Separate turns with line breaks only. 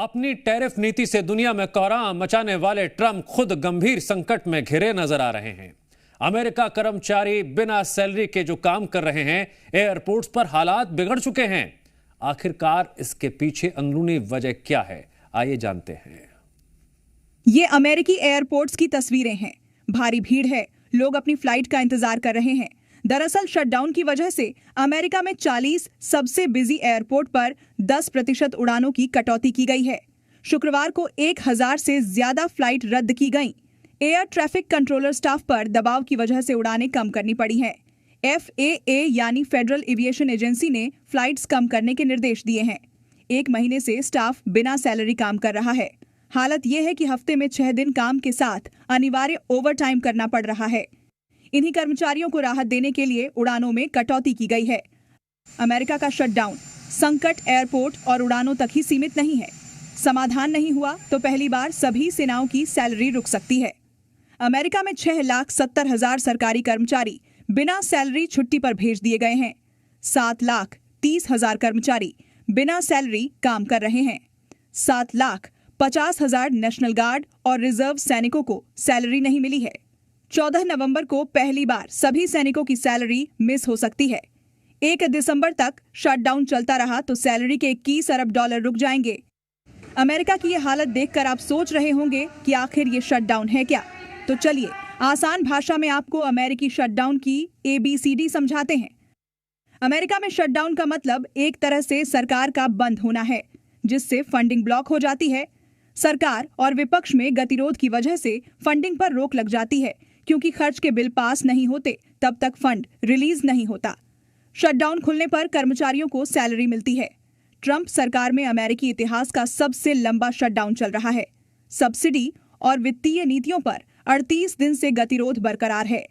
अपनी टैरिफ नीति से दुनिया में कोहराम मचाने वाले ट्रंप खुद गंभीर संकट में घिरे नजर आ रहे हैं। अमेरिका कर्मचारी बिना सैलरी के जो काम कर रहे हैं, एयरपोर्ट्स पर हालात बिगड़ चुके हैं। आखिरकार इसके पीछे अंदरूनी वजह क्या है, आइए जानते हैं।
ये अमेरिकी एयरपोर्ट्स की तस्वीरें हैं। भारी भीड़ है, लोग अपनी फ्लाइट का इंतजार कर रहे हैं। दरअसल शटडाउन की वजह से अमेरिका में 40 सबसे बिजी एयरपोर्ट पर 10% उड़ानों की कटौती की गई है। शुक्रवार को 1000 से ज्यादा फ्लाइट रद्द की गईं। एयर ट्रैफिक कंट्रोलर स्टाफ पर दबाव की वजह से उड़ानें कम करनी पड़ी हैं। FAA यानी फेडरल एविएशन एजेंसी ने फ्लाइट्स कम करने के निर्देश दिए हैं। 1 महीने से स्टाफ बिना सैलरी काम कर रहा है। हालत यह है कि हफ्ते में 6 दिन काम के साथ अनिवार्य ओवरटाइम करना पड़ रहा है। इन्हीं कर्मचारियों को राहत देने के लिए उड़ानों में कटौती की गई है। अमेरिका का शटडाउन संकट एयरपोर्ट और उड़ानों तक ही सीमित नहीं है। समाधान नहीं हुआ तो पहली बार सभी सेनाओं की सैलरी रुक सकती है। अमेरिका में 6,70,000 सरकारी कर्मचारी बिना सैलरी छुट्टी पर भेज दिए गए हैं। 7,30,000 कर्मचारी बिना सैलरी काम कर रहे हैं। 7,50,000 नेशनल गार्ड और रिजर्व सैनिकों को सैलरी नहीं मिली है। 14 नवंबर को पहली बार सभी सैनिकों की सैलरी मिस हो सकती है। 1 दिसंबर तक शटडाउन चलता रहा तो सैलरी के $21 अरब रुक जाएंगे। अमेरिका की ये हालत देखकर आप सोच रहे होंगे कि आखिर ये शटडाउन है क्या? तो चलिए आसान भाषा में आपको अमेरिकी शटडाउन की ABCD समझाते हैं। अमेरिका में शटडाउन का मतलब एक तरह से सरकार का बंद होना है, जिससे फंडिंग ब्लॉक हो जाती है। सरकार और विपक्ष में गतिरोध की वजह से फंडिंग पर रोक लग जाती है, क्योंकि खर्च के बिल पास नहीं होते तब तक फंड रिलीज नहीं होता। शटडाउन खुलने पर कर्मचारियों को सैलरी मिलती है। ट्रंप सरकार में अमेरिकी इतिहास का सबसे लंबा शटडाउन चल रहा है। सब्सिडी और वित्तीय नीतियों पर 38 दिन से गतिरोध बरकरार है।